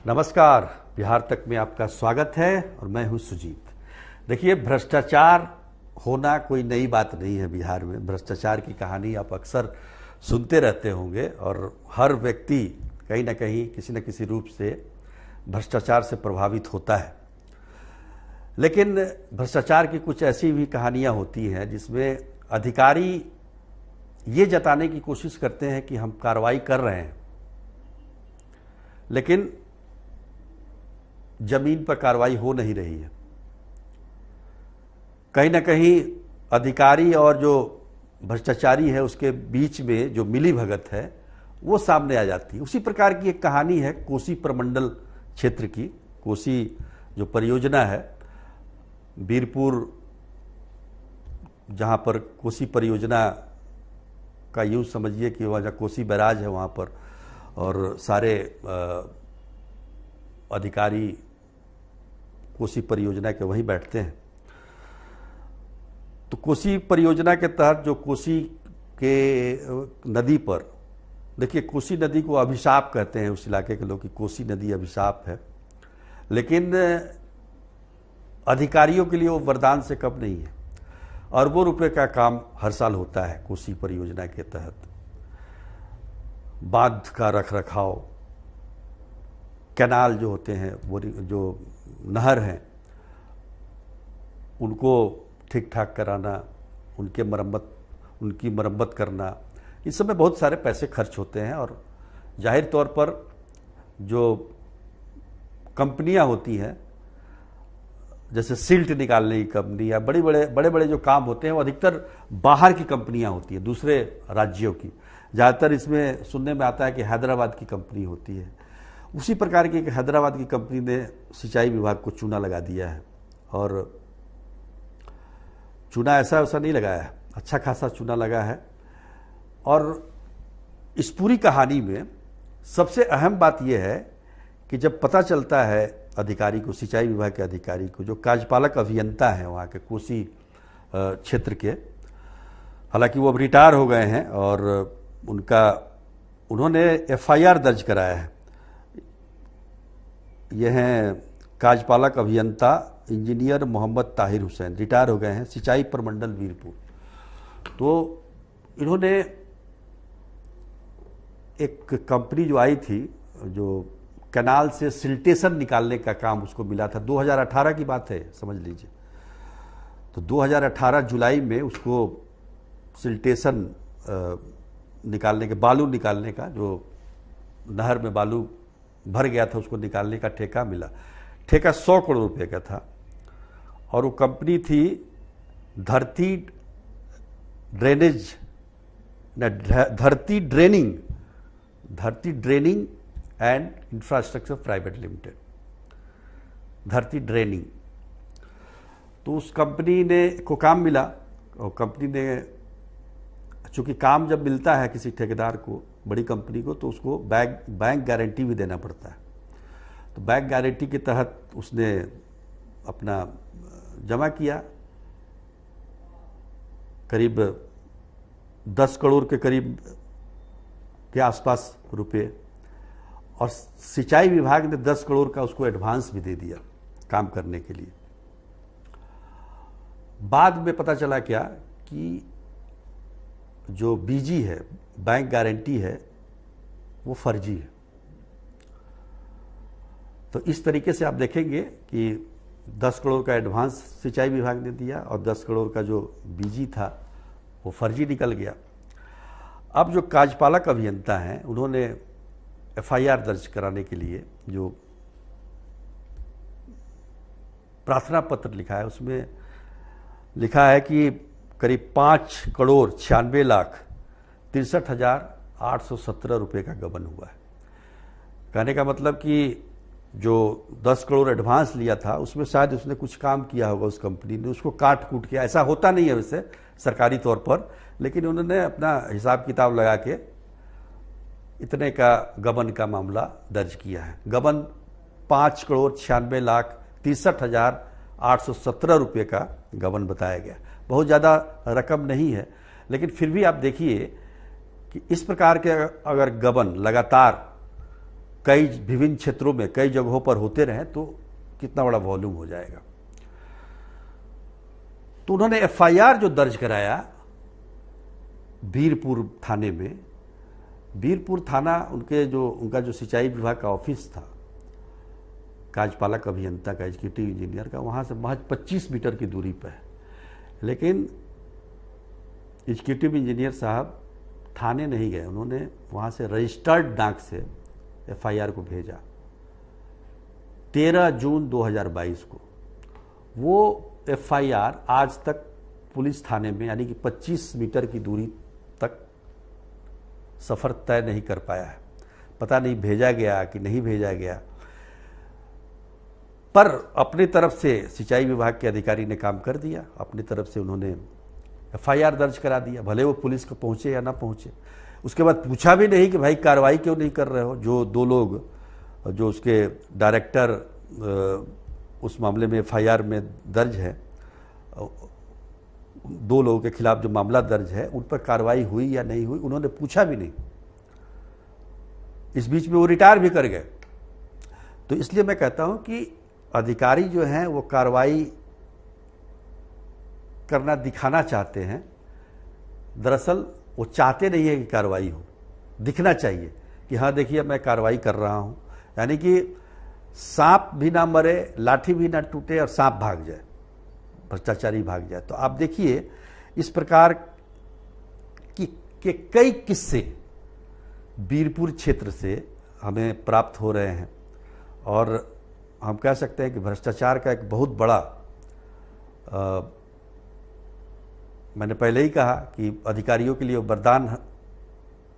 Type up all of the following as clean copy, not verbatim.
नमस्कार। बिहार तक में आपका स्वागत है और मैं हूं सुजीत। देखिए, भ्रष्टाचार होना कोई नई बात नहीं है। बिहार में भ्रष्टाचार की कहानी आप अक्सर सुनते रहते होंगे और हर व्यक्ति कहीं ना कहीं किसी न किसी रूप से भ्रष्टाचार से प्रभावित होता है। लेकिन भ्रष्टाचार की कुछ ऐसी भी कहानियां होती हैं जिसमें अधिकारी ये जताने की कोशिश करते हैं कि हम कार्रवाई कर रहे हैं, लेकिन जमीन पर कार्रवाई हो नहीं रही है। कहीं ना कहीं अधिकारी और जो भ्रष्टाचारी है उसके बीच में जो मिली भगत है वो सामने आ जाती है। उसी प्रकार की एक कहानी है कोसी प्रमंडल क्षेत्र की। कोसी जो परियोजना है, वीरपुर, जहाँ पर कोसी परियोजना का यूँ समझिए कि वहाँ जहाँ कोसी बैराज है वहाँ पर और सारे अधिकारी कोसी परियोजना के वहीं बैठते हैं। तो कोसी परियोजना के तहत जो कोसी के नदी पर, देखिए कोसी नदी को अभिशाप कहते हैं उस इलाके के लोग कि कोसी नदी अभिशाप है, लेकिन अधिकारियों के लिए वो वरदान से कम नहीं है। अरबों रुपए का काम हर साल होता है कोसी परियोजना के तहत। बांध का रख रखाव, कैनाल जो होते हैं, वो जो नहर हैं उनको ठीक ठाक कराना, उनकी मरम्मत करना, इस सब में बहुत सारे पैसे खर्च होते हैं। और जाहिर तौर पर जो कंपनियां होती हैं, जैसे सिल्ट निकालने की कंपनी या बड़े बड़े जो काम होते हैं वो अधिकतर बाहर की कंपनियां होती हैं, दूसरे राज्यों की। ज़्यादातर इसमें सुनने में आता है कि हैदराबाद की कंपनी होती है। उसी प्रकार की एक हैदराबाद की कंपनी ने सिंचाई विभाग को चूना लगा दिया है। और चूना ऐसा वैसा नहीं लगाया है, अच्छा खासा चूना लगा है। और इस पूरी कहानी में सबसे अहम बात यह है कि जब पता चलता है अधिकारी को, सिंचाई विभाग के अधिकारी को, जो कार्यपालक अभियंता हैं वहाँ के कोसी क्षेत्र के, हालांकि वो अब रिटायर हो गए हैं, और उन्होंने एफआईआर दर्ज कराया है। ये हैं कार्यपालक अभियंता इंजीनियर मोहम्मद ताहिर हुसैन, रिटायर हो गए हैं, सिंचाई प्रमंडल वीरपुर। तो इन्होंने एक कंपनी जो आई थी, जो कैनाल से सिल्टेशन निकालने का काम उसको मिला था, 2018 की बात है, समझ लीजिए। तो 2018 जुलाई में उसको सिल्टेशन निकालने के, बालू निकालने का, जो नहर में बालू भर गया था उसको निकालने का ठेका मिला। ठेका 100 करोड़ रुपए का था और वो कंपनी थी धरती draining and infrastructure private limited, धरती ड्रेनिंग। तो उस कंपनी ने को काम मिला और कंपनी ने, चूंकि काम जब मिलता है किसी ठेकेदार को, बड़ी कंपनी को, तो उसको बैंक गारंटी भी देना पड़ता है। तो बैंक गारंटी के तहत उसने अपना जमा किया करीब 10 करोड़ के करीब के आसपास रुपए, और सिंचाई विभाग ने 10 करोड़ का उसको एडवांस भी दे दिया काम करने के लिए। बाद में पता चला क्या कि जो बीजी है, बैंक गारंटी है, वो फर्जी है। तो इस तरीके से आप देखेंगे कि 10 करोड़ का एडवांस सिंचाई विभाग ने दिया और 10 करोड़ का जो बीजी था वो फर्जी निकल गया। अब जो कार्यपालक अभियंता हैं उन्होंने एफआईआर दर्ज कराने के लिए जो प्रार्थना पत्र लिखा है, उसमें लिखा है कि करीब 5,96,63,817 रुपये का गबन हुआ है। कहने का मतलब कि जो 10 करोड़ एडवांस लिया था उसमें शायद उसने कुछ काम किया होगा, उस कंपनी ने उसको काट कूट किया। ऐसा होता नहीं है वैसे सरकारी तौर पर, लेकिन उन्होंने अपना हिसाब किताब लगा के इतने का गबन का मामला दर्ज किया है। गबन 5,96,63,817 रुपये का गबन बताया गया। बहुत ज़्यादा रकम नहीं है, लेकिन फिर भी आप देखिए कि इस प्रकार के अगर गबन लगातार कई विभिन्न क्षेत्रों में कई जगहों पर होते रहें तो कितना बड़ा वॉल्यूम हो जाएगा। तो उन्होंने एफआईआर जो दर्ज कराया बीरपुर थाने में, बीरपुर थाना उनका जो सिंचाई विभाग का ऑफिस था, कार्यपालक अभियंता का, एग्जीक्यूटिव इंजीनियर का, वहाँ से महज 25 मीटर की दूरी पर है। लेकिन एग्जीक्यूटिव इंजीनियर साहब थाने नहीं गए, उन्होंने वहाँ से रजिस्टर्ड डाक से एफआईआर को भेजा 13 जून 2022 को। वो एफआईआर आज तक पुलिस थाने में यानी कि 25 मीटर की दूरी तक सफ़र तय नहीं कर पाया है। पता नहीं भेजा गया कि नहीं भेजा गया, पर अपनी तरफ से सिंचाई विभाग के अधिकारी ने काम कर दिया। अपनी तरफ से उन्होंने एफआईआर दर्ज करा दिया, भले वो पुलिस को पहुंचे या ना पहुंचे। उसके बाद पूछा भी नहीं कि भाई कार्रवाई क्यों नहीं कर रहे हो। जो 2 लोग जो उसके डायरेक्टर उस मामले में एफआईआर में दर्ज है, 2 लोगों के खिलाफ जो मामला दर्ज है, उन पर कार्रवाई हुई या नहीं हुई उन्होंने पूछा भी नहीं। इस बीच में वो रिटायर भी कर गए। तो इसलिए मैं कहता हूं कि अधिकारी जो हैं वो कार्रवाई करना दिखाना चाहते हैं, दरअसल वो चाहते नहीं है कि कार्रवाई हो। दिखना चाहिए कि हाँ देखिए मैं कार्रवाई कर रहा हूं, यानी कि सांप भी ना मरे, लाठी भी ना टूटे और सांप भाग जाए, भ्रष्टाचारी भाग जाए। तो आप देखिए इस प्रकार के कई किस्से बीरपुर क्षेत्र से हमें प्राप्त हो रहे हैं और हम कह सकते हैं कि भ्रष्टाचार का एक बहुत बड़ा मैंने पहले ही कहा कि अधिकारियों के लिए वरदान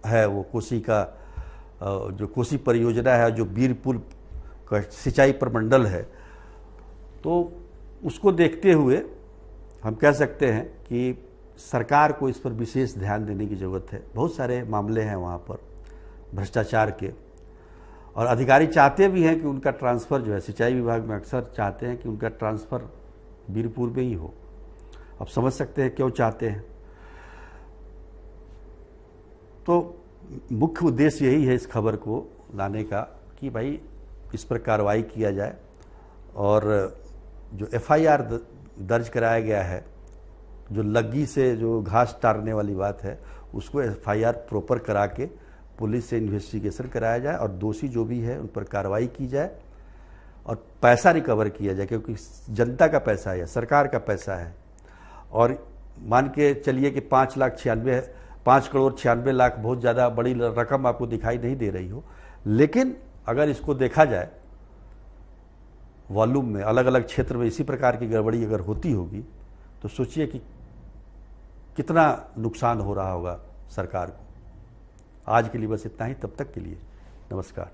है वो कोसी का जो कोसी परियोजना है, जो बीरपुर का सिंचाई प्रमंडल है। तो उसको देखते हुए हम कह सकते हैं कि सरकार को इस पर विशेष ध्यान देने की ज़रूरत है। बहुत सारे मामले हैं वहाँ पर भ्रष्टाचार के, और अधिकारी चाहते भी हैं कि उनका ट्रांसफ़र जो है, सिंचाई विभाग में अक्सर चाहते हैं कि उनका ट्रांसफ़र बीरपुर में ही हो। अब समझ सकते हैं क्यों चाहते हैं। तो मुख्य उद्देश्य यही है इस खबर को लाने का कि भाई इस पर कार्रवाई किया जाए, और जो एफआईआर दर्ज कराया गया है, जो लग्गी से जो घास टारने वाली बात है, उसको एफआईआर प्रॉपर करा के पुलिस से इन्वेस्टिगेशन कराया जाए और दोषी जो भी है उन पर कार्रवाई की जाए और पैसा रिकवर किया जाए, क्योंकि जनता का पैसा है, सरकार का पैसा है। और मान के चलिए कि 5 करोड़ 96 लाख बहुत ज़्यादा बड़ी रकम आपको दिखाई नहीं दे रही हो, लेकिन अगर इसको देखा जाए वॉल्यूम में, अलग अलग क्षेत्र में इसी प्रकार की गड़बड़ी अगर होती होगी तो सोचिए कि कितना नुकसान हो रहा होगा सरकार को। आज के लिए बस इतना ही, तब तक के लिए नमस्कार।